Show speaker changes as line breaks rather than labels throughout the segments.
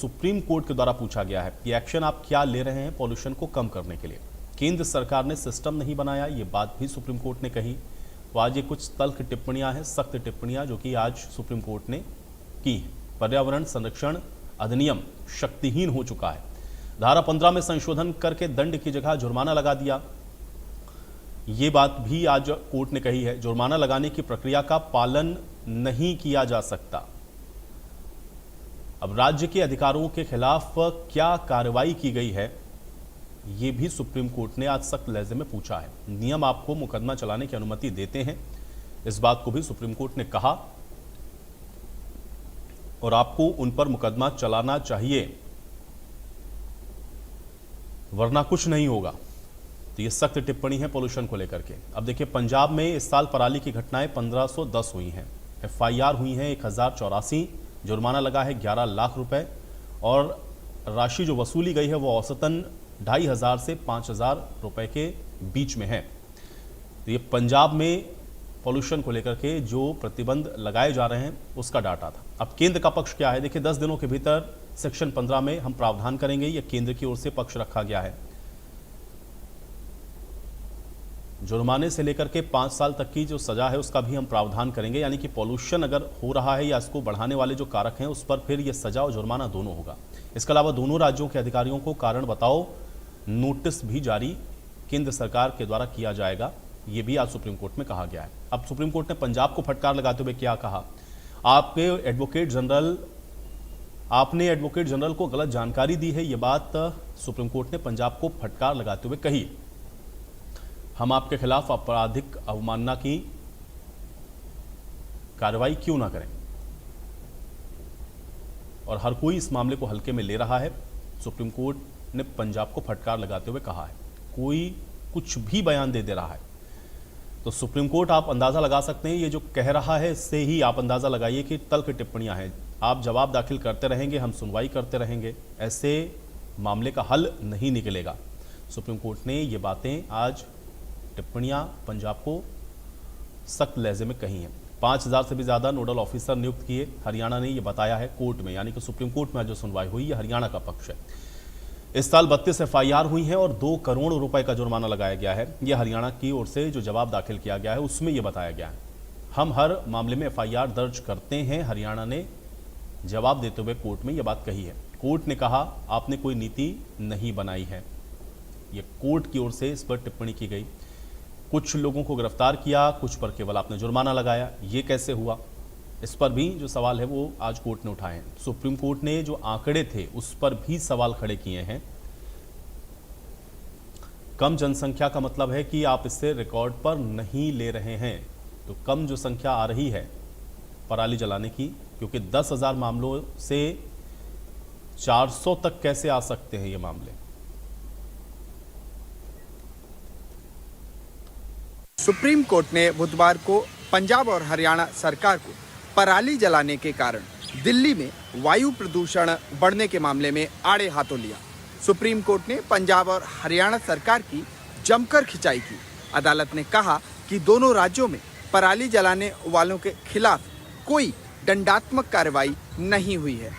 Supreme court के द्वारा पूछा गया है कि एक्शन आप क्या ले रहे हैं पॉल्यूशन को कम करने के लिए। केंद्र सरकार ने सिस्टम नहीं बनाया, ये बात भी सुप्रीम कोर्ट ने कही। तो आज ये कुछ तल्ख टिप्पणियां हैं, सख्त टिप्पणियां जो कि आज सुप्रीम कोर्ट ने की है। पर्यावरण संरक्षण अधिनियम शक्तिहीन हो चुका है। धारा 15 में संशोधन करके दंड की जगह जुर्माना लगा दिया, ये बात भी आज कोर्ट ने कही है। जुर्माना लगाने की प्रक्रिया का पालन नहीं किया जा सकता। अब राज्य के अधिकारों के खिलाफ क्या कार्रवाई की गई है, ये भी सुप्रीम कोर्ट ने आज सख्त लहजे में पूछा है। नियम आपको मुकदमा चलाने की अनुमति देते हैं, इस बात को भी सुप्रीम कोर्ट ने कहा और आपको उन पर मुकदमा चलाना चाहिए, वरना कुछ नहीं होगा। तो ये सख्त टिप्पणी है पॉल्यूशन को लेकर के। अब देखिए, पंजाब में इस साल पराली की घटनाएं 1510 हुई हैं, FIR हुई हैं 1084, जुर्माना लगा है 11 लाख रुपए और राशि जो वसूली गई है वो औसतन 2500 से 5000 रुपए के बीच में है। तो ये पंजाब में पॉल्यूशन को लेकर के जो प्रतिबंध लगाए जा रहे हैं उसका डाटा था। अब केंद्र का पक्ष क्या है, देखिए 10 दिनों के भीतर सेक्शन 15 में हम प्रावधान करेंगे, यह केंद्र की ओर से पक्ष रखा गया है। जुर्माने से लेकर के 5 साल तक की जो सजा है उसका भी हम प्रावधान करेंगे, यानी कि पॉल्यूशन अगर हो रहा है या इसको बढ़ाने वाले जो कारक हैं उस पर फिर यह सजा और जुर्माना दोनों होगा। इसके अलावा दोनों राज्यों के अधिकारियों को कारण बताओ नोटिस भी जारी केंद्र सरकार के द्वारा किया जाएगा, यह भी आज सुप्रीम कोर्ट में कहा गया है। अब सुप्रीम कोर्ट ने पंजाब को फटकार लगाते हुए क्या कहा, आपने एडवोकेट जनरल को गलत जानकारी दी है, यह बात सुप्रीम कोर्ट ने पंजाब को फटकार लगाते हुए कही। हम आपके खिलाफ आपराधिक अवमानना की कार्रवाई क्यों ना करें, और हर कोई इस मामले को हल्के में ले रहा है। सुप्रीम कोर्ट ने पंजाब को फटकार लगाते हुए कहा है, कोई कुछ भी बयान दे रहा है तो सुप्रीम कोर्ट, आप अंदाजा लगा सकते हैं ये जो कह रहा है इससे ही आप अंदाजा लगाइए कि तल्ख टिप्पणियां हैं। आप जवाब दाखिल करते रहेंगे, हम सुनवाई करते रहेंगे, ऐसे मामले का हल नहीं निकलेगा। सुप्रीम कोर्ट ने ये बातें आज टिप्पणियां पंजाब को सख्त लहजे में कही हैं। 5000 से भी ज्यादा नोडल ऑफिसर नियुक्त किए, हरियाणा ने यह बताया है कोर्ट में, यानी कि सुप्रीम कोर्ट में जो सुनवाई हुई है हरियाणा का पक्ष है। इस साल 32 FIR हुई हैं और 2 करोड़ रुपए का जुर्माना लगाया गया है। यह हरियाणा की ओर से जो जवाब दाखिल किया गया है उसमें यह बताया गया है, हम हर मामले में FIR दर्ज करते हैं, हरियाणा ने जवाब देते हुए कोर्ट में यह बात कही है। कोर्ट ने कहा आपने कोई नीति नहीं बनाई है, यह कोर्ट की ओर से इस पर टिप्पणी की गई। कुछ लोगों को गिरफ्तार किया, कुछ पर केवल आपने जुर्माना लगाया, ये कैसे हुआ, इस पर भी जो सवाल है वो आज कोर्ट ने उठाए हैं। सुप्रीम कोर्ट ने जो आंकड़े थे उस पर भी सवाल खड़े किए हैं। कम जनसंख्या का मतलब है कि आप इससे रिकॉर्ड पर नहीं ले रहे हैं, तो कम जो संख्या आ रही है पराली जलाने की, क्योंकि 10,000 मामलों से 400 तक कैसे आ सकते हैं ये मामले।
सुप्रीम कोर्ट ने बुधवार को पंजाब और हरियाणा सरकार को पराली जलाने के कारण दिल्ली में वायु प्रदूषण बढ़ने के मामले में आड़े हाथों लिया। सुप्रीम कोर्ट ने पंजाब और हरियाणा सरकार की जमकर खिंचाई की। अदालत ने कहा कि दोनों राज्यों में पराली जलाने वालों के खिलाफ कोई दंडात्मक कार्रवाई नहीं हुई है।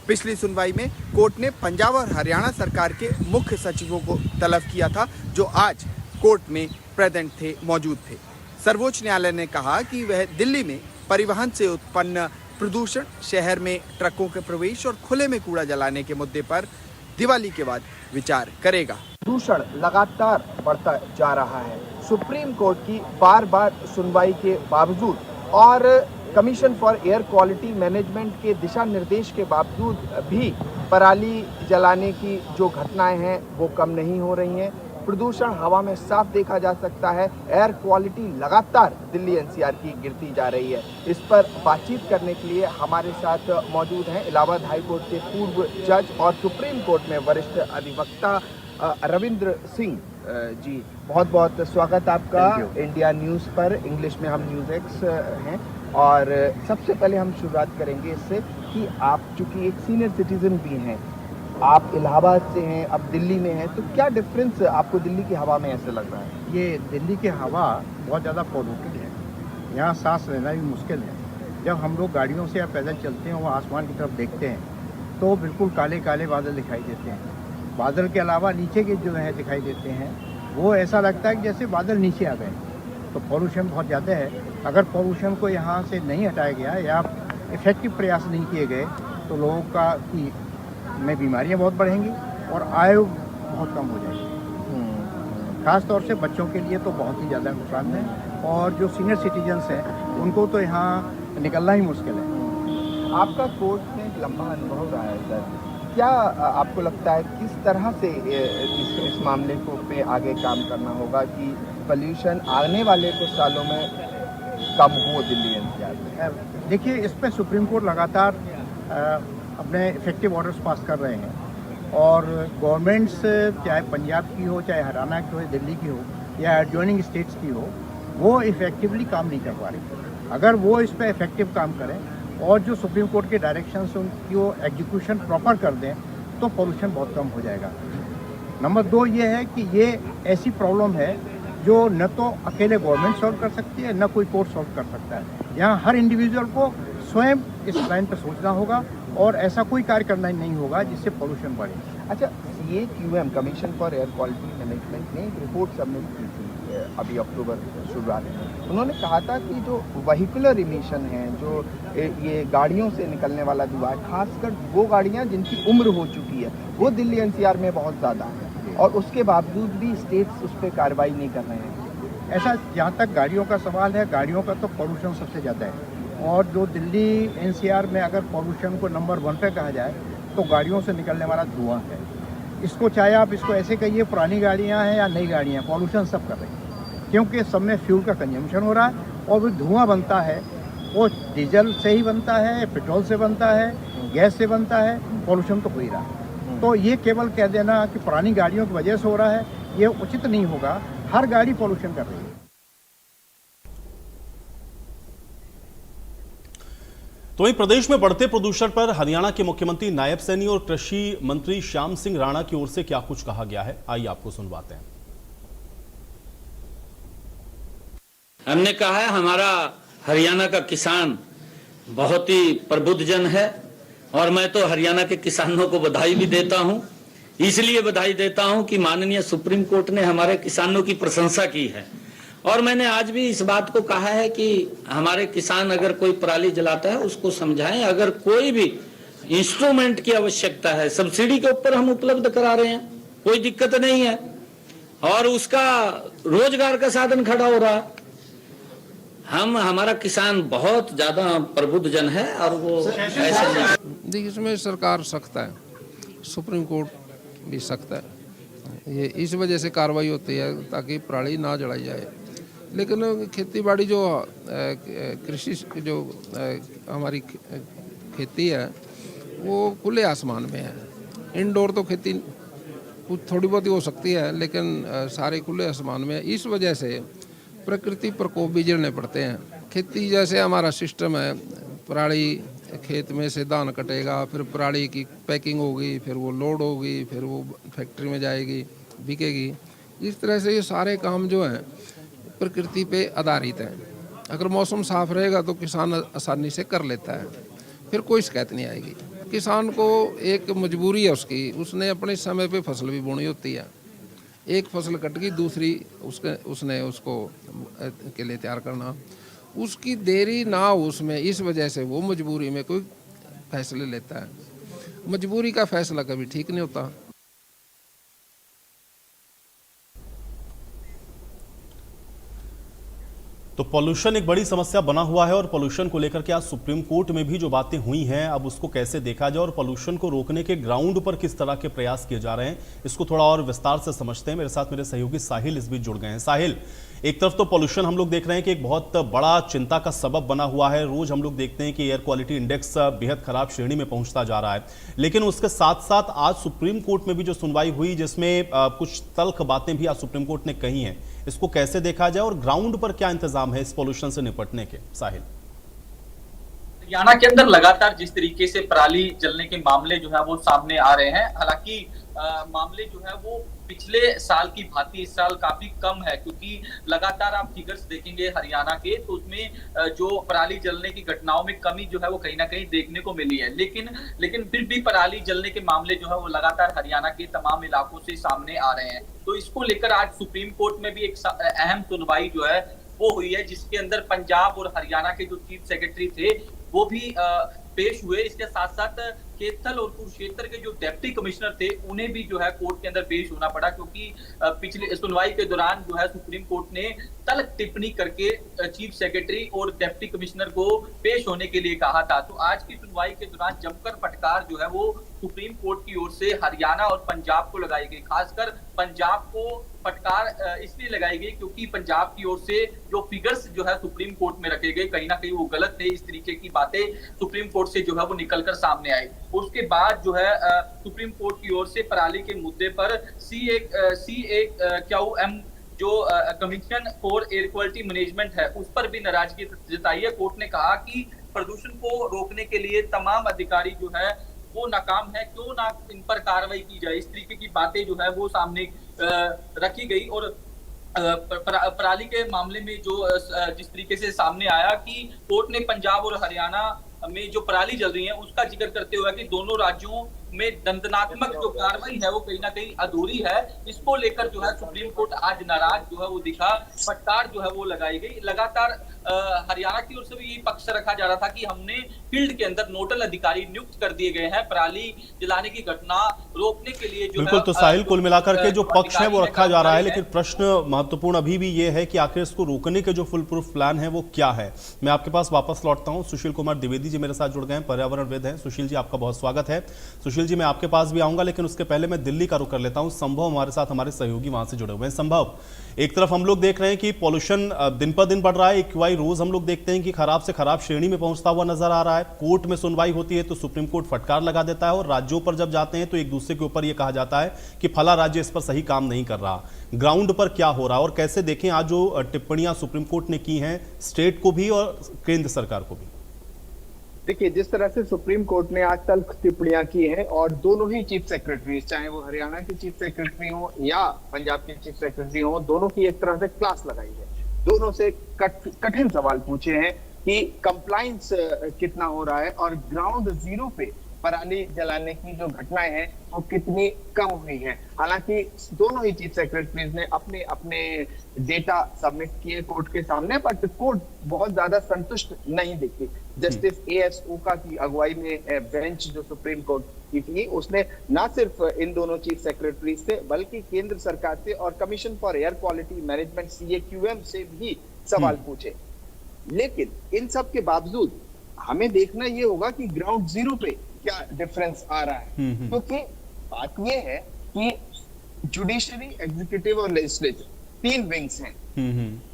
पिछली सुनवाई में कोर्ट ने पंजाब और हरियाणा सरकार के मुख्य सचिवों को तलब किया था, जो आज कोर्ट में प्रेजेंट थे, मौजूद थे। सर्वोच्च न्यायालय ने कहा कि वह दिल्ली में परिवहन से उत्पन्न प्रदूषण, शहर में ट्रकों के प्रवेश और खुले में कूड़ा जलाने के मुद्दे पर दिवाली के बाद विचार करेगा। प्रदूषण लगातार बढ़ता जा रहा है। सुप्रीम कोर्ट की बार बार सुनवाई के बावजूद और commission for air quality management के दिशा निर्देश के बावजूद भी पराली जलाने की जो घटनाएं हैं वो कम नहीं हो रही हैं। प्रदूषण हवा में साफ देखा जा सकता है। एयर क्वालिटी लगातार दिल्ली NCR की गिरती जा रही है। इस पर बातचीत करने के लिए हमारे साथ मौजूद हैं इलाहाबाद हाई कोर्ट के पूर्व जज और सुप्रीम कोर्ट में वरिष्ठ अधिवक्ता रविंद्र सिंह जी। बहुत बहुत स्वागत आपका इंडिया न्यूज़ पर। इंग्लिश में हम न्यूज़ एक्स हैं और सबसे पहले हम शुरुआत करेंगे इससे कि आप चूंकि एक सीनियर सिटीजन भी हैं, आप इलाहाबाद से हैं, अब दिल्ली में हैं, तो क्या डिफरेंस आपको दिल्ली की हवा में ऐसे लग रहा है?
ये दिल्ली की हवा बहुत ज़्यादा पॉल्यूटेड है, यहाँ सांस लेना भी मुश्किल है। जब हम लोग गाड़ियों से या पैदल चलते हैं वो आसमान की तरफ देखते हैं तो बिल्कुल काले काले बादल दिखाई देते हैं। बादल के अलावा नीचे के जो है दिखाई देते हैं, वो ऐसा लगता है कि जैसे बादल नीचे आ गए। तो पॉल्यूशन बहुत ज़्यादा है। अगर पॉल्यूशन को यहाँ से नहीं हटाया गया या इफेक्टिव प्रयास नहीं किए गए तो लोगों में बीमारियाँ बहुत बढ़ेंगी और आयु बहुत कम हो जाएगी। खास तौर से बच्चों के लिए तो बहुत ही ज़्यादा नुकसान है, और जो सीनियर सिटीजन्स हैं उनको तो यहाँ निकलना ही मुश्किल है।
आपका कोर्ट में एक लंबा अनुभव रहा है सर, क्या आपको लगता है किस तरह से इस मामले को पे आगे काम करना होगा कि पोल्यूशन आने वाले कुछ सालों में कम हो दिल्ली एनसीआर में?
देखिए, इस पर सुप्रीम कोर्ट लगातार अपने इफेक्टिव ऑर्डर्स पास कर रहे हैं, और गवर्नमेंट्स चाहे पंजाब की हो, चाहे हरियाणा की हो, दिल्ली की हो या एडजॉइनिंग स्टेट्स की हो, वो इफेक्टिवली काम नहीं कर पा रही। अगर वो इस पर इफेक्टिव काम करें और जो सुप्रीम कोर्ट के डायरेक्शंस उनकी वो एग्जीक्यूशन प्रॉपर कर दें तो पोल्यूशन बहुत कम हो जाएगा। नंबर 2 ये है कि ये ऐसी प्रॉब्लम है जो न तो अकेले गवर्नमेंट सॉल्व कर सकती है, न कोई कोर्ट सॉल्व कर सकता है। यहाँ हर इंडिविजुअल को स्वयं इस लाइन पर सोचना होगा और ऐसा कोई कार्य करना ही नहीं होगा जिससे पोल्यूशन बढ़े।
अच्छा, CAQM commission for air quality management ने एक रिपोर्ट सबमिट की थी अभी अक्टूबर शुरुआत में। उन्होंने कहा था कि जो व्हीकुलर इमिशन है, जो ये गाड़ियों से निकलने वाला धुआं, खासकर वो गाड़ियाँ जिनकी उम्र हो चुकी है, वो दिल्ली एनसीआर में बहुत ज़्यादा है, और उसके बावजूद भी स्टेट्स उस पर कार्रवाई नहीं कर रहे हैं।
ऐसा जहाँ तक गाड़ियों का सवाल है, गाड़ियों का तो पॉल्यूशन सबसे ज़्यादा है, और जो दिल्ली एनसीआर में अगर पॉल्यूशन को नंबर 1 पे कहा जाए तो गाड़ियों से निकलने वाला धुआं है। इसको चाहे आप इसको ऐसे कहिए पुरानी गाड़ियाँ हैं या नई गाड़ियाँ, पॉल्यूशन सब कर रही हैं, क्योंकि सब में फ्यूल का कंजम्पशन हो रहा है, और वो धुआं बनता है वो डीजल से ही बनता है, पेट्रोल से बनता है, गैस से बनता है, पॉल्यूशन तो हो ही रहा है। तो ये केवल कह देना कि पुरानी गाड़ियों की वजह से हो रहा है, ये उचित नहीं होगा। हर गाड़ी पॉल्यूशन कर रही है।
तो वहीं प्रदेश में बढ़ते प्रदूषण पर हरियाणा के मुख्यमंत्री नायब सैनी और कृषि मंत्री श्याम सिंह राणा की ओर से क्या कुछ कहा गया है, आइए आपको सुनवाते हैं।
हमने कहा है हमारा हरियाणा का किसान बहुत ही प्रबुद्ध जन है, और मैं तो हरियाणा के किसानों को बधाई भी देता हूं। इसलिए बधाई देता हूं कि माननीय सुप्रीम कोर्ट ने हमारे किसानों की प्रशंसा की है, और मैंने आज भी इस बात को कहा है कि हमारे किसान अगर कोई पराली जलाता है उसको समझाएं, अगर कोई भी इंस्ट्रूमेंट की आवश्यकता है सब्सिडी के ऊपर हम उपलब्ध करा रहे हैं, कोई दिक्कत नहीं है, और उसका रोजगार का साधन खड़ा हो रहा है। हमारा किसान बहुत ज्यादा प्रबुद्ध जन है, और वो ऐसे नहीं।
देखिए, इसमें सरकार सख्त है, सुप्रीम कोर्ट भी सख्त है। ये इस वजह से कार्रवाई होती है ताकि पराली ना जलाई जाए। लेकिन खेती बाड़ी जो कृषि जो हमारी खेती है वो खुले आसमान में है। इंडोर तो खेती कुछ थोड़ी बहुत ही हो सकती है, लेकिन सारे खुले आसमान में है। इस वजह से प्रकृति प्रकोप भी झेलने पड़ते हैं। खेती जैसे हमारा सिस्टम है, पराली खेत में से धान कटेगा, फिर पराली की पैकिंग होगी, फिर वो लोड होगी, फिर वो फैक्ट्री में जाएगी, बिकेगी। इस तरह से ये सारे काम जो हैं प्रकृति पे आधारित हैं। अगर मौसम साफ रहेगा तो किसान आसानी से कर लेता है, फिर कोई शिकायत नहीं आएगी। किसान को एक मजबूरी है उसकी, उसने अपने समय पे फसल भी बोनी होती है। एक फसल कट गई, दूसरी उसने उसको के लिए तैयार करना, उसकी देरी ना हो उसमें, इस वजह से वो मजबूरी में कोई फैसले लेता है। मजबूरी का फैसला कभी ठीक नहीं होता।
तो पॉल्यूशन एक बड़ी समस्या बना हुआ है, और पॉल्यूशन को लेकर के आज सुप्रीम कोर्ट में भी जो बातें हुई हैं, अब उसको कैसे देखा जाए और पॉल्यूशन को रोकने के ग्राउंड पर किस तरह के प्रयास किए जा रहे हैं, इसको थोड़ा और विस्तार से समझते हैं। मेरे साथ मेरे सहयोगी साहिल इस बीच जुड़ गए हैं। साहिल, एक तरफ तो पॉल्यूशन हम लोग देख रहे हैं कि एक बहुत बड़ा चिंता का सबब बना हुआ है। रोज हम लोग देखते हैं कि एयर क्वालिटी इंडेक्स बेहद खराब श्रेणी में पहुंचता जा रहा है, लेकिन उसके साथ साथ आज सुप्रीम कोर्ट में भी जो सुनवाई हुई, जिसमें कुछ तल्ख बातें भी आज सुप्रीम कोर्ट ने कही हैं, इसको कैसे देखा जाए और ग्राउंड पर क्या इंतजाम है इस पॉल्यूशन से निपटने के? साहिल,
हरियाणा के अंदर लगातार जिस तरीके से पराली जलने के मामले जो है वो सामने आ रहे हैं, हालांकि मामले जो है वो पिछले साल की भांति इस साल काफी कम है, क्योंकि लगातार आप फिगर्स देखेंगे हरियाणा के तो उसमें जो पराली जलने की घटनाओं में कमी जो है वो कहीं ना कहीं देखने को मिली है। लेकिन फिर भी पराली जलने के मामले जो है वो लगातार हरियाणा के तमाम इलाकों से सामने आ रहे हैं। तो इसको लेकर आज सुप्रीम कोर्ट में भी एक अहम सुनवाई जो है वो हुई है, जिसके अंदर पंजाब और हरियाणा के जो चीफ सेक्रेटरी थे वो भी पेश हुए। इसके साथ साथ कैथल और कुरुक्षेत्र के जो डिप्टी कमिश्नर थे उन्हें भी जो है कोर्ट के अंदर पेश होना पड़ा, क्योंकि पिछले सुनवाई के दौरान जो है सुप्रीम कोर्ट ने तल्ख टिप्पणी करके चीफ सेक्रेटरी और डिप्टी कमिश्नर को पेश होने के लिए कहा था। तो आज की सुनवाई के दौरान जमकर फटकार जो है वो सुप्रीम कोर्ट की ओर से हरियाणा और पंजाब को लगाई गई। खासकर पंजाब को फटकार इसलिए लगाई गई क्योंकि पंजाब की ओर से जो फिगर्स जो है सुप्रीम कोर्ट में रखे गए कहीं ना कहीं वो गलत थे। इस तरीके की बातें सुप्रीम कोर्ट से जो है वो निकलकर सामने आई। उसके बाद जो है सुप्रीम कोर्ट की ओर से पराली के मुद्दे पर CAQM जो commission for air quality management है उस पर भी नाराजगी जताई है। कोर्ट ने कहा कि प्रदूषण को रोकने के लिए तमाम अधिकारी जो है वो नाकाम है, क्यों ना इन पर कार्रवाई की जाए। इस तरीके की बातें जो है वो सामने रखी गई। और पराली के मामले में जो जिस तरीके से सामने आया कि कोर्ट ने पंजाब और हरियाणा में जो पराली जल रही है उसका जिक्र करते हुए कि दोनों राज्यों में दंडनात्मक जो कार्रवाई है वो कहीं ना कहीं अधूरी है। इसको लेकर जो है सुप्रीम कोर्ट आज नाराज जो है वो दिखा, फटकार जो है वो लगाई गई। लगातार हरियाणा की ओर से भी ये पक्ष रखा जा रहा था कि हमने फील्ड के अंदर नोडल अधिकारी नियुक्त कर दिए गए हैं पराली जलाने की घटना रोकने के लिए। जो
बिल्कुल, तो साहिल कुल मिलाकर के जो पक्ष है वो रखा जा रहा है, लेकिन प्रश्न महत्वपूर्ण अभी भी ये है कि आखिर इसको रोकने के जो फुल प्रूफ प्लान है वो क्या है। मैं आपके पास वापस लौटता हूं। सुशील कुमार द्विवेदी जी मेरे साथ जुड़ गए हैं, पर्यावरणविद हैं। सुशील जी, आपका बहुत स्वागत है। सुशील जी, मैं आपके पास भी आऊंगा, लेकिन उसके पहले मैं दिल्ली का रुख कर लेता हूं। संभव हमारे साथ, हमारे सहयोगी वहां से जुड़े हुए हैं। संभव, एक तरफ हम लोग देख रहे हैं कि पॉल्यूशन दिन पर दिन बढ़ रहा है, AQI रोज हम लोग देखते हैं कि खराब से खराब श्रेणी में पहुंचता हुआ नजर आ रहा है। कोर्ट में सुनवाई होती है तो सुप्रीम कोर्ट फटकार लगा देता है, और राज्यों पर जब जाते हैं तो एक दूसरे के ऊपर यह कहा जाता है कि फला राज्य इस पर सही काम नहीं कर रहा। ग्राउंड पर क्या हो रहा है और कैसे देखें आज जो टिप्पणियां सुप्रीम कोर्ट ने की हैं स्टेट को भी और केंद्र सरकार को भी?
देखिए, जिस तरह से सुप्रीम कोर्ट ने आज तक टिप्पणियां की हैं और दोनों ही चीफ सेक्रेटरी, चाहे वो हरियाणा के चीफ सेक्रेटरी हो या पंजाब के चीफ सेक्रेटरी हो, दोनों की एक तरह से क्लास लगाई है। दोनों से कठिन सवाल पूछे हैं कि कंप्लायंस कितना हो रहा है और ग्राउंड जीरो पे पराली जलाने की जो घटनाएं हैं वो कितनी कम हुई है। हालांकि दोनों ही चीफ सेक्रेटरीज ने अपने अपने डेटा सबमिट किए कोर्ट के सामने, बट कोर्ट बहुत ज्यादा संतुष्ट नहीं दिखी। जस्टिस AS ओका की अगुवाई में बेंच जो सुप्रीम कोर्ट की थी उसने न सिर्फ इन दोनों चीफ सेक्रेटरी से बल्कि केंद्र सरकार से और commission for air quality management CAQM से भी सवाल पूछे। लेकिन इन सब के बावजूद हमें देखना ये होगा कि ग्राउंड जीरो पे क्या डिफरेंस आ रहा है, क्योंकि बात यह है कि जुडिशरी, एग्जीक्यूटिव और लेजिस्लेटिव तीन विंग्स हैं।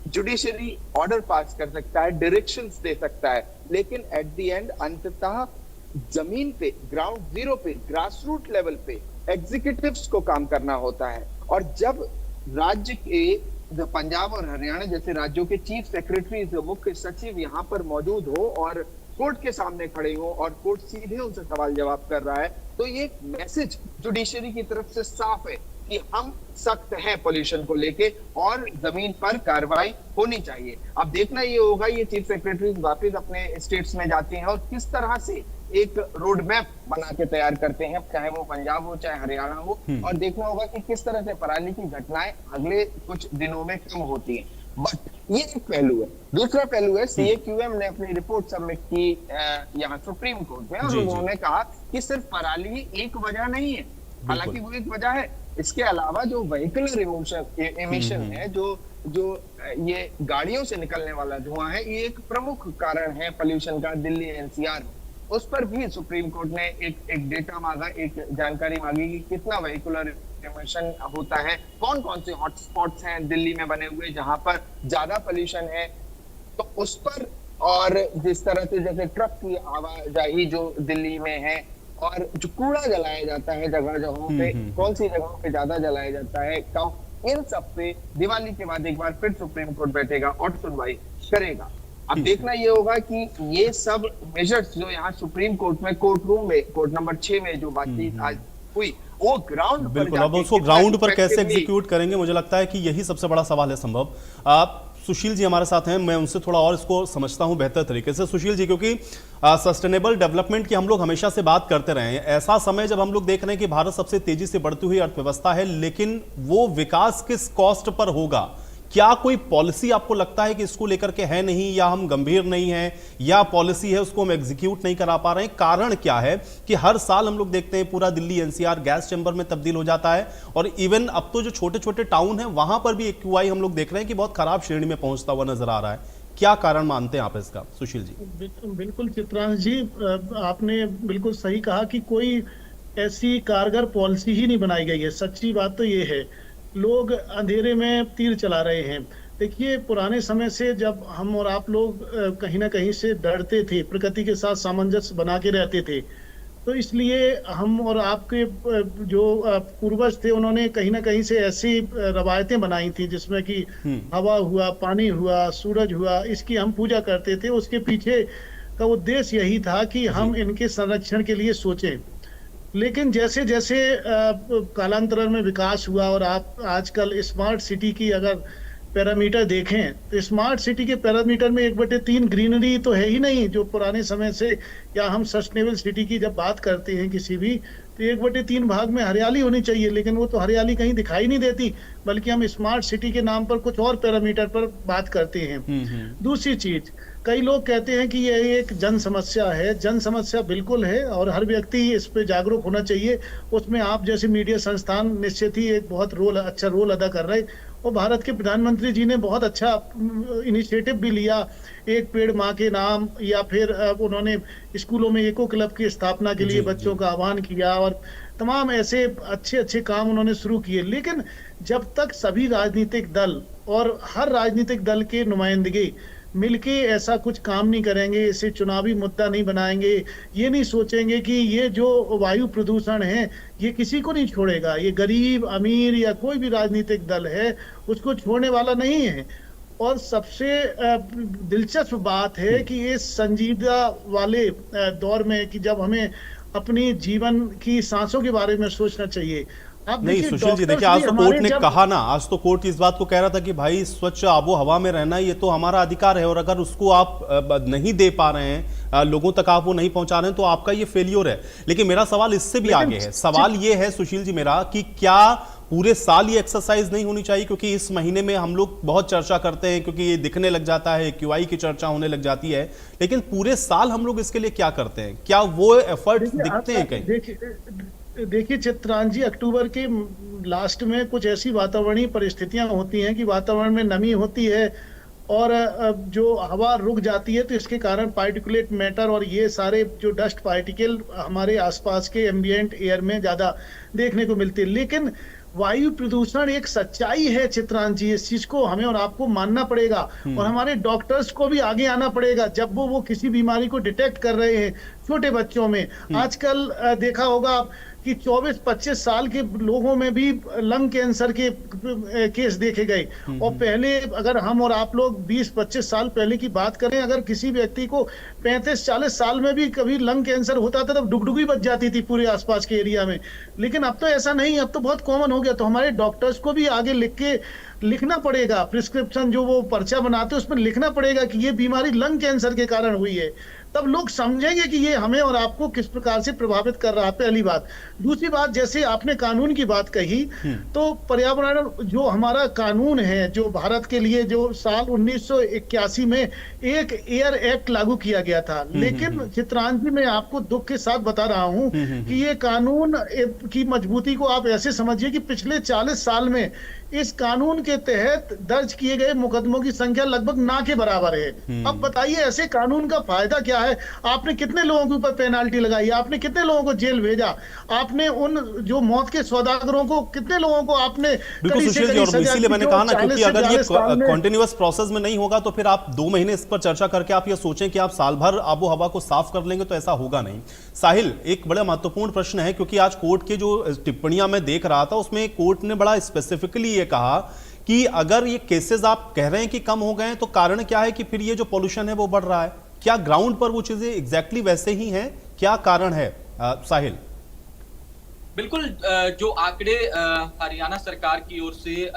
जुडिशरी ऑर्डर पास कर सकता है, डायरेक्शंस दे सकता है, लेकिन एट द एंड अंततः जमीन पे, ग्राउंड जीरो पे, ग्रास रूट लेवल पे एग्जीक्यूटिव्स को काम करना होता है। और जब राज्य के जो पंजाब और हरियाणा जैसे राज्यों के चीफ सेक्रेटरीज, मुख्य सचिव यहाँ पर मौजूद हो और कोर्ट के सामने खड़े हो और कोर्ट सीधे उनसे सवाल जवाब कर रहा है, तो ये मैसेज जुडिशरी की तरफ से साफ है कि हम सख्त हैं पोल्यूशन को लेके और जमीन पर कार्रवाई होनी चाहिए। अब देखना ये होगा ये चीफ सेक्रेटरीज वापस अपने स्टेट्स में जाते हैं और किस तरह से एक रोड मैप बना के तैयार करते हैं, चाहे वो पंजाब हो चाहे हरियाणा हो, और देखना होगा कि किस तरह से पराली की घटनाएं अगले कुछ दिनों में कम होती हैं। बट ये एक पहलू है। दूसरा पहलू है CAQM ने अपनी रिपोर्ट सबमिट की यहाँ सुप्रीम कोर्ट में, और उन्होंने कहा कि सिर्फ पराली एक वजह नहीं है, हालांकि वो एक वजह है। इसके अलावा जो व्हीकलर एमिशन है, जो ये गाड़ियों से निकलने वाला धुआं है, ये एक प्रमुख कारण है पोल्यूशन का दिल्ली NCR में। उस पर भी सुप्रीम कोर्ट ने एक डेटा मांगा, एक जानकारी मांगी कि कितना व्हीकुलर एमिशन होता है, कौन कौन से हॉटस्पॉट्स हैं दिल्ली में बने हुए जहां पर ज्यादा पोल्यूशन है, तो उस पर। और जिस तरह से जैसे ट्रक की आवाजाही जो दिल्ली में है और जो कूड़ा जलाया जाता है जगह जगहों पे, कौन सी जगहों पे ज्यादा जलाया जाता है, इन सब पे दिवाली के बाद एक बार फिर सुप्रीम कोर्ट बैठेगा और सुनवाई करेगा। अब देखना ये होगा कि ये सब मेजर्स जो यहाँ सुप्रीम कोर्ट में कोर्ट रूम में कोर्ट नंबर 6 में जो बातचीत आज हुई, वो ग्राउंड
बिल्कुल, अब उसको ग्राउंड पर कैसे एग्जीक्यूट करेंगे, मुझे लगता है कि यही सबसे बड़ा सवाल है संभव। आप सुशील जी हमारे साथ हैं, मैं उनसे थोड़ा और इसको समझता हूं बेहतर तरीके से। सुशील जी, क्योंकि सस्टेनेबल डेवलपमेंट की हम लोग हमेशा से बात करते रहे हैं, ऐसा समय जब हम लोग देख रहे हैं कि भारत सबसे तेजी से बढ़ती हुई अर्थव्यवस्था है, लेकिन वो विकास किस कॉस्ट पर होगा? क्या कोई पॉलिसी आपको लगता है कि इसको लेकर के है नहीं, या हम गंभीर नहीं हैं, या पॉलिसी है उसको हम एग्जीक्यूट नहीं करा पा रहे हैं? कारण क्या है कि हर साल हम लोग देखते हैं पूरा दिल्ली एनसीआर गैस चैम्बर में तब्दील हो जाता है, और इवन अब तो जो छोटे छोटे टाउन हैं वहां पर भी एक्यूआई हम लोग देख रहे हैं कि बहुत खराब श्रेणी में पहुंचता हुआ नजर आ रहा है। क्या कारण मानते हैं आप इसका, सुशील जी?
बिल्कुल चित्रांश जी, आपने बिल्कुल सही कहा कि कोई ऐसी कारगर पॉलिसी ही नहीं बनाई गई है। सच्ची बात तो ये है, लोग अंधेरे में तीर चला रहे हैं। देखिए, पुराने समय से जब हम और आप लोग कहीं ना कहीं से डरते थे, प्रकृति के साथ सामंजस्य बना के रहते थे, तो इसलिए हम और आपके जो पूर्वज थे, उन्होंने कहीं ना कहीं से ऐसी रवायतें बनाई थी जिसमें कि हवा हुआ, पानी हुआ, सूरज हुआ, इसकी हम पूजा करते थे। उसके पीछे का उद्देश्य यही था कि हम इनके संरक्षण के लिए सोचें। लेकिन जैसे जैसे कालांतरण में विकास हुआ, और आप आजकल स्मार्ट सिटी की अगर पैरामीटर देखें तो स्मार्ट सिटी के पैरामीटर में 1/3 ग्रीनरी तो है ही नहीं, जो पुराने समय से, या हम सस्टेनेबल सिटी की जब बात करते हैं किसी भी, तो 1/3 भाग में हरियाली होनी चाहिए, लेकिन वो तो हरियाली कहीं दिखाई नहीं देती, बल्कि हम स्मार्ट सिटी के नाम पर कुछ और पैरामीटर पर बात करते हैं। दूसरी चीज, कई लोग कहते हैं कि यह एक जन समस्या है। जन समस्या बिल्कुल है, और हर व्यक्ति इस पे जागरूक होना चाहिए। उसमें आप जैसे मीडिया संस्थान निश्चित ही एक बहुत अच्छा रोल अदा कर रहे हैं, और भारत के प्रधानमंत्री जी ने बहुत अच्छा इनिशिएटिव भी लिया, एक पेड़ माँ के नाम, या फिर उन्होंने स्कूलों में एको क्लब की स्थापना के लिए बच्चों का आह्वान किया, और तमाम ऐसे अच्छे अच्छे काम उन्होंने शुरू किए। लेकिन जब तक सभी राजनीतिक दल और हर राजनीतिक दल के नुमाइंदगी मिलके ऐसा कुछ काम नहीं करेंगे, इसे चुनावी मुद्दा नहीं बनाएंगे, ये नहीं सोचेंगे कि ये जो वायु प्रदूषण है ये किसी को नहीं छोड़ेगा, ये गरीब अमीर या कोई भी राजनीतिक दल है उसको छोड़ने वाला नहीं है। और सबसे दिलचस्प बात है कि ये संजीदा वाले दौर में, कि जब हमें अपनी जीवन की सांसों के बारे में सोचना चाहिए।
नहीं सुशील जी, देखिए, आज तो कोर्ट ने कहा ना, आज तो कोर्ट इस बात को कह रहा था कि भाई स्वच्छ आबो हवा में रहना ये तो हमारा अधिकार है, और अगर उसको आप नहीं दे पा रहे हैं, लोगों तक आप वो नहीं पहुंचा रहे हैं, तो आपका ये फेलियर है। लेकिन मेरा सवाल इससे भी आगे है। सवाल ये है सुशील जी मेरा, कि क्या पूरे साल ये एक्सरसाइज नहीं होनी चाहिए? क्योंकि इस महीने में हम लोग बहुत चर्चा करते हैं, क्योंकि ये दिखने लग जाता है, क्यूआई की चर्चा होने लग जाती है, लेकिन पूरे साल हम लोग इसके लिए क्या करते हैं? क्या वो एफर्ट दिखते हैं कहीं?
देखिए चित्रांश जी, अक्टूबर के लास्ट में कुछ ऐसी वातावरणीय परिस्थितियां होती हैं कि वातावरण में नमी होती है, और जो हवा रुक जाती है, तो इसके कारण पार्टिकुलेट मैटर और ये सारे जो डस्ट पार्टिकल हमारे आसपास के एम्बिएंट एयर में ज्यादा देखने को मिलते हैं। लेकिन वायु प्रदूषण एक सच्चाई है चित्रांश जी, इस चीज को हमें और आपको मानना पड़ेगा, और हमारे डॉक्टर्स को भी आगे आना पड़ेगा जब वो किसी बीमारी को डिटेक्ट कर रहे हैं छोटे बच्चों में। आजकल देखा होगा कि 24-25 साल के लोगों में भी लंग कैंसर के केस देखे गए, और पहले अगर हम और आप लोग 20-25 साल पहले की बात करें, अगर किसी व्यक्ति को 35-40 साल में भी कभी लंग कैंसर होता था, तब डुगडुगी बच जाती थी पूरे आसपास के एरिया में। लेकिन अब तो ऐसा नहीं, अब तो बहुत कॉमन हो गया। तो हमारे डॉक्टर्स को भी आगे लिखना पड़ेगा, प्रिस्क्रिप्शन जो वो पर्चा बनाते हैं उसमें लिखना पड़ेगा कि ये बीमारी लंग कैंसर के कारण हुई है, तब लोग समझेंगे कि ये हमें और आपको किस प्रकार से प्रभावित कर रहा है। पहली बात। दूसरी बात, जैसे आपने कानून की बात कही, तो पर्यावरण जो हमारा कानून है, जो भारत के लिए जो साल 1981 में एक एयर एक्ट लागू किया गया था, लेकिन चित्रांश जी, मैं आपको दुख के साथ बता रहा हूं कि ये कानून की मजबूती को आप ऐसे समझिए कि पिछले 40 साल में इस कानून के तहत दर्ज किए गए मुकदमों की संख्या लगभग ना के बराबर है। अब बताइए, ऐसे कानून का फायदा क्या है? आपने कितने लोगों के ऊपर पेनाल्टी लगाई, आपने कितने लोगों को जेल भेजा, आपने उन जो मौत के सौदागरों को, कितने लोगों को आपने।
बिल्कुल सुशील जी, और इसीलिए मैंने कहा ना, क्योंकि अगर ये कॉन्टिन्यूअस प्रोसेस में नहीं होगा, तो फिर आप 2 महीने इस पर चर्चा करके आप ये सोचें कि आप साल भर आबो हवा को साफ कर लेंगे, तो ऐसा होगा नहीं। साहिल, एक बड़ा महत्वपूर्ण प्रश्न है, क्योंकि आज कोर्ट के जो टिप्पणियां मैं देख रहा था, उसमें कोर्ट ने बड़ा स्पेसिफिकली ये कहा कि अगर ये केसेस आप कह रहे हैं कि कम हो गए हैं, तो कारण क्या है कि फिर ये जो पॉल्यूशन है वो बढ़ रहा है? क्या ग्राउंड पर वो चीजें एग्जैक्टली वैसे ही हैं? क्या कारण है साहिल?
बिल्कुल जो आंकड़े हरियाणा सरकार की ओर से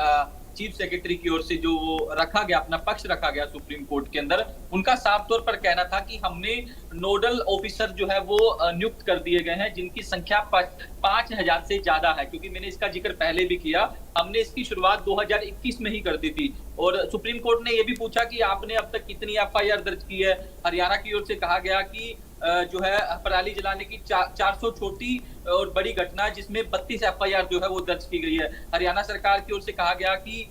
चीफ सेक्रेटरी की ओर से जो वो रखा गया, अपना पक्ष रखा गया सुप्रीम कोर्ट के अंदर, उनका साफ तौर पर कहना था कि हमने नोडल ऑफिसर जो है वो नियुक्त कर दिए गए हैं जिनकी संख्या 5,000 से ज्यादा है, क्योंकि मैंने इसका जिक्र पहले भी किया। हमने इसकी शुरुआत 2021 में ही कर दी थी और सुप्रीम कोर्ट ने ये भी पूछा कि आपने अब तक कितनी एफआईआर दर्ज की है। हरियाणा की ओर से कहा गया कि जो है पराली जलाने की 400 छोटी और बड़ी घटना जिसमें 32 एफआईआर जो है वो दर्ज की गई है। हरियाणा सरकार की ओर से कहा गया कि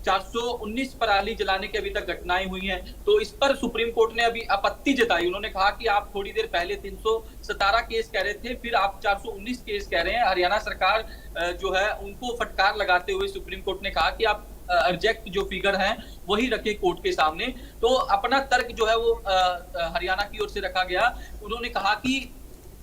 419 पराली जलाने की अभी तक घटनाएं हुई हैं। तो इस पर सुप्रीम कोर्ट ने अभी आपत्ति जताई। उन्होंने कहा कि आप थोड़ी देर पहले 317 केस कह रहे थे, फिर आप 419 केस कह रहे हैं। हरियाणा सरकार जो है उनको फटकार लगाते हुए सुप्रीम कोर्ट ने कहा कि आप एग्जैक्ट जो फिगर हैं वही रखे कोर्ट के सामने। तो अपना तर्क जो है वो हरियाणा की ओर से रखा गया। उन्होंने कहा कि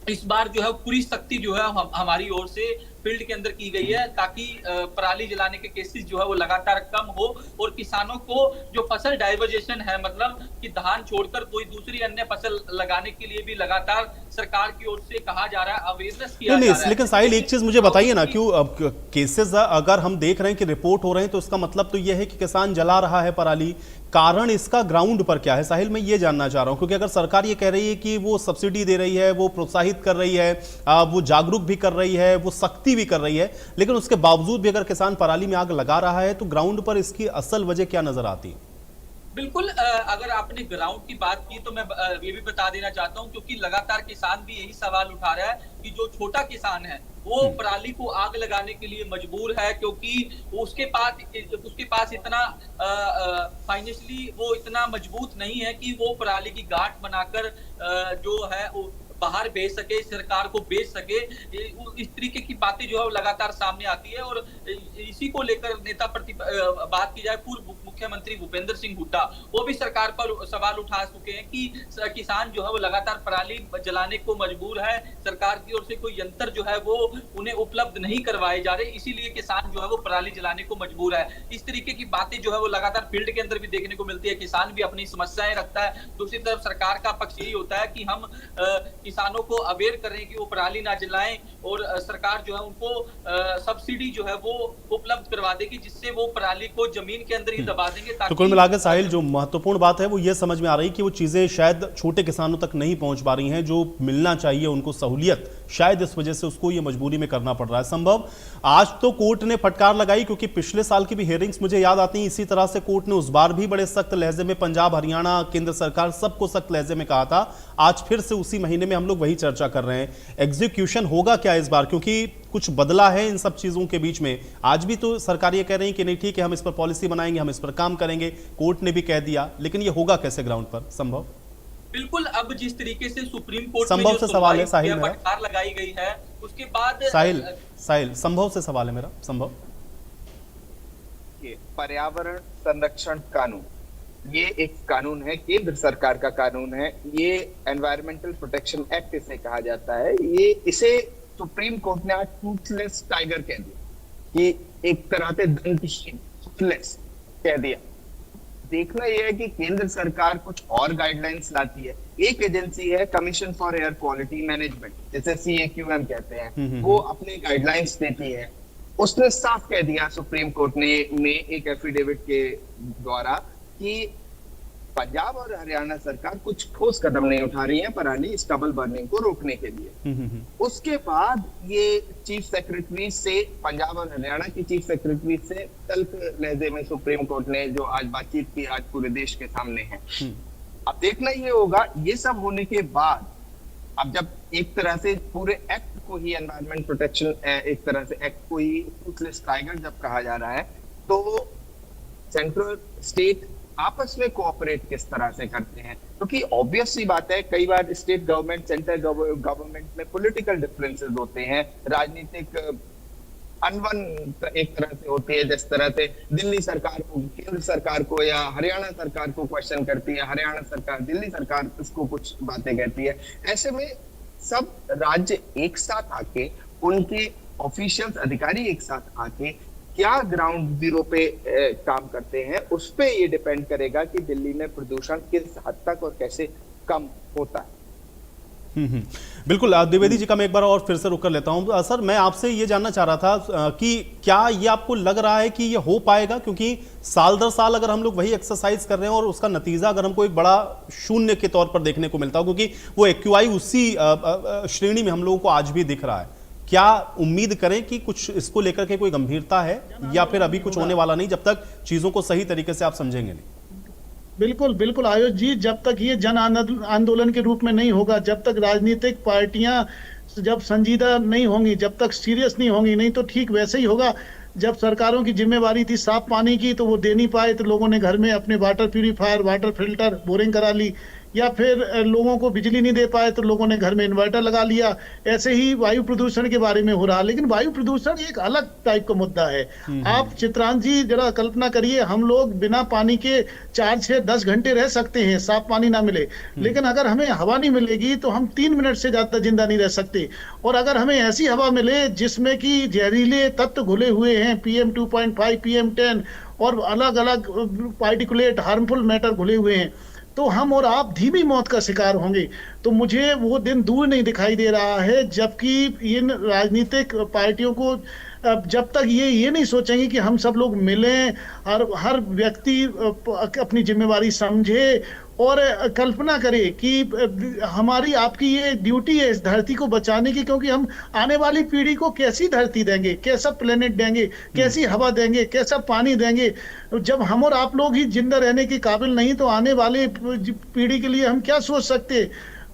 इस बार जो है पूरी सख्ती जो है हमारी ओर से फील्ड के अंदर की गई है ताकि पराली जलाने के केसेस जो है वो लगातार कम हो और किसानों को जो फसल डाइवर्जेशन है, मतलब कि धान छोड़कर कोई दूसरी अन्य फसल लगाने के लिए भी लगातार सरकार की ओर से कहा जा रहा है, अवेयरनेस किया जा रहा है।
लेकिन साहिल एक चीज मुझे बताइए ना, क्यों केसेस अगर हम देख रहे हैं कि रिपोर्ट हो रहे हैं तो उसका मतलब तो यह है कि किसान जला रहा है पराली, कारण इसका ग्राउंड पर क्या है? साहिल मैं ये जानना चाह रहा हूं, क्योंकि अगर सरकार ये कह रही है कि वो सब्सिडी दे रही है, वो प्रोत्साहित कर रही है, वो जागरूक भी कर रही है, वो सख्ती भी कर रही है, लेकिन उसके बावजूद भी अगर किसान पराली में आग लगा रहा है तो ग्राउंड पर इसकी असल वजह क्या नजर आती है?
बिल्कुल, अगर आपने ग्राउंड की बात की तो मैं ये भी बता देना चाहता हूं, क्योंकि लगातार किसान भी यही सवाल उठा रहा है कि जो छोटा किसान है वो पराली को आग लगाने के लिए मजबूर है, क्योंकि उसके पास इतना फाइनेंशियली वो इतना मजबूत नहीं है कि वो पराली की गांठ बनाकर जो है वो बाहर भेज सके, सरकार को बेच सके। इस तरीके की बातें जो है वो लगातार सामने आती है और इसी को लेकर बात की जाए, पूर्व मुख्यमंत्री भूपेंद्र सिंह हुड्डा वो भी सरकार पर सवाल उठा चुके हैं कि किसान जो है वो लगातार पराली जलाने को मजबूर है, सरकार की ओर से कोई यंत्र जो है वो उन्हें उपलब्ध नहीं करवाए जा रहे, इसीलिए किसान जो है वो पराली जलाने को मजबूर है। इस तरीके की बातें जो है वो लगातार फील्ड के अंदर भी देखने को मिलती है। किसान भी अपनी समस्याएं रखता है, दूसरी तरफ सरकार का पक्ष यही होता है कि हम किसानों को अवेयर करें कि वो पराली ना जलाएं और सरकार जो है उनको सब्सिडी जो है वो उपलब्ध करवा देगी, जिससे वो पराली को जमीन के अंदर ही दबा देंगे।
तो कुल मिलाकर साहिल जो महत्वपूर्ण बात है वो ये समझ में आ रही कि वो चीजें शायद छोटे किसानों तक नहीं पहुंच पा रही हैं, जो मिलना चाहिए उनको सहूलियत, शायद इस वजह से उसको ये मजबूरी में करना पड़ रहा है। संभव आज तो कोर्ट ने फटकार लगाई, क्योंकि पिछले साल की भी हियरिंग्स मुझे याद आती हैं, इसी तरह से कोर्ट ने उस बार भी बड़े सख्त लहजे में पंजाब, हरियाणा, केंद्र सरकार सबको सख्त लहजे में कहा था। आज फिर से उसी महीने में हम लोग वही चर्चा कर रहे हैं। एग्जीक्यूशन होगा क्या इस बार, क्योंकि कुछ बदला है इन सब चीजों के बीच में? आज भी तो सरकार ये कह रही है कि नहीं ठीक है, हम इस पर पॉलिसी बनाएंगे, हम इस पर काम करेंगे, कोर्ट ने भी कह दिया, लेकिन ये होगा कैसे ग्राउंड पर? संभव
बिल्कुल, अब जिस तरीके से सुप्रीम कोर्ट
संभव से सवाल है साहिल मेरा,
फटकार लगाई गई है उसके बाद
साहिल संभव से सवाल है मेरा। संभव
पर्यावरण संरक्षण कानून, ये एक कानून है, केंद्र सरकार का कानून है, ये एनवायरमेंटल प्रोटेक्शन एक्ट इसे कहा जाता है। ये इसे सुप्रीम कोर्ट ने आज टूथलेस टाइगर कह दिया कि एक तरह से दंतहीन, टूथलेस कह दिया। देखना यह है कि केंद्र सरकार कुछ और गाइडलाइंस लाती है। एक एजेंसी है commission for air quality management, जिसे CAQM कहते हैं, वो अपने गाइडलाइंस देती है। उसने साफ कह दिया सुप्रीम कोर्ट ने में एक एफिडेविट के द्वारा कि पंजाब और हरियाणा सरकार कुछ ठोस कदम नहीं उठा रही है पराली स्टबल बर्निंग को रोकने के लिए। उसके बाद ये चीफ सेक्रेटरी से, पंजाब और हरियाणा की चीफ सेक्रेटरी से तल्ख लहजे में सुप्रीम कोर्ट ने जो आज बातचीत की, आज पूरे देश के सामने है। अब देखना ये होगा, ये सब होने के बाद अब जब एक तरह से पूरे एक्ट को ही एनवायरमेंट प्रोटेक्शन, एक तरह से एक्ट को ही टूथलेस टाइगर जब कहा जा रहा है, तो सेंट्रल स्टेट आपस में कोऑपरेट किस तरह से करते हैं, क्योंकि ऑब्वियस सी बात है, कई बार स्टेट गवर्नमेंट, सेंट्रल गवर्नमेंट में पॉलिटिकल डिफरेंसेस होते हैं, राजनीतिक अनबन एक तरह से होती है। जिस तरह से दिल्ली सरकार को केंद्र सरकार को या हरियाणा सरकार को क्वेश्चन करती है, हरियाणा सरकार दिल्ली सरकार उसको कुछ बातें कहती है। ऐसे में सब राज्य एक साथ आके, उनके ऑफिशियल्स, अधिकारी एक साथ आके क्या ग्राउंड जीरो पे काम करते हैं, उस पे ये डिपेंड करेगा कि दिल्ली में प्रदूषण किस हद तक और कैसे कम होता है।
बिल्कुल। द्विवेदी जी का मैं एक बार और फिर से रुक कर लेता हूं। सर, मैं आपसे ये जानना चाह रहा था कि क्या ये आपको लग रहा है कि ये हो पाएगा, क्योंकि साल दर साल अगर हम लोग वही एक्सरसाइज कर रहे हैं और उसका नतीजा अगर हमको एक बड़ा शून्य के तौर पर देखने को मिलता हो, क्योंकि वो एक्यूआई उसी श्रेणी में हम लोगों को आज भी दिख रहा है, क्या उम्मीद करें कि कुछ इसको लेकर के कोई गंभीरता है, या फिर अभी कुछ होने वाला नहीं जब तक चीजों को सही तरीके से आप समझेंगे नहीं?
बिल्कुल बिल्कुल आयुष जी, जब तक ये जन आंदोलन के रूप में नहीं होगा, जब तक राजनीतिक पार्टियां जब संजीदा नहीं होंगी, जब तक सीरियस नहीं होंगी, नहीं तो ठीक वैसे ही होगा जब सरकारों की जिम्मेवारी थी साफ पानी की तो वो दे नहीं पाए, तो लोगों ने घर में अपने water purifier, water filter, boring करा ली, या फिर लोगों को बिजली नहीं दे पाए तो लोगों ने घर में इन्वर्टर लगा लिया। ऐसे ही वायु प्रदूषण के बारे में हो रहा, लेकिन वायु प्रदूषण एक अलग टाइप का मुद्दा है। आप चित्रांश जी जरा कल्पना करिए, हम लोग बिना पानी के 4 से 10 घंटे रह सकते हैं, साफ पानी ना मिले, लेकिन अगर हमें हवा नहीं मिलेगी तो हम 3 मिनट से ज्यादा जिंदा नहीं रह सकते। और अगर हमें ऐसी हवा मिले जिसमें कि जहरीले तत्व घुले हुए हैं, PM 2.5, PM 10 और अलग अलग पार्टिकुलेट हार्मफुल मैटर घुले हुए हैं, तो हम और आप धीमी मौत का शिकार होंगे। तो मुझे वो दिन दूर नहीं दिखाई दे रहा है, जबकि इन राजनीतिक पार्टियों को जब तक ये नहीं सोचेंगे कि हम सब लोग मिलें, हर व्यक्ति अपनी जिम्मेवारी समझे और कल्पना करे कि हमारी आपकी ये ड्यूटी है इस धरती को बचाने की, क्योंकि हम आने वाली पीढ़ी को कैसी धरती देंगे, कैसा प्लेनेट देंगे, कैसी हवा देंगे, कैसा पानी देंगे। जब हम और आप लोग ही जिंदा रहने के काबिल नहीं तो आने वाली पीढ़ी के लिए हम क्या सोच सकते।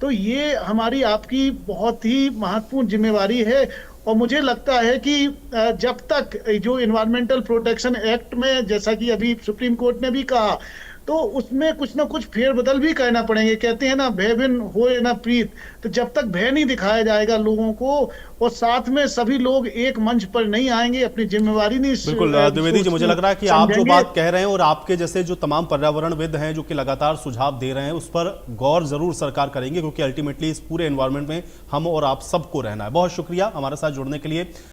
तो ये हमारी आपकी बहुत ही महत्वपूर्ण जिम्मेवारी है। और मुझे लगता है कि जब तक जो एनवायरमेंटल प्रोटेक्शन एक्ट में, जैसा कि अभी सुप्रीम कोर्ट ने भी कहा, तो उसमें कुछ ना कुछ फेरबदल भी करना पड़ेंगे। कहते हैं ना, भय बिन होए ना प्रीत। तो जब तक भय नहीं दिखाया जाएगा लोगों को, और साथ में सभी लोग एक मंच पर नहीं आएंगे, अपनी जिम्मेवारी नहीं।
बिल्कुल द्विवेदी जी, मुझे लग रहा है कि आप जो बात कह रहे हैं और आपके जैसे जो तमाम पर्यावरणविद हैं जो कि लगातार सुझाव दे रहे हैं, उस पर गौर जरूर सरकार करेंगे, क्योंकि अल्टीमेटली इस पूरे एनवायरनमेंट में हम और आप सबको रहना है। बहुत शुक्रिया हमारे साथ जुड़ने के लिए।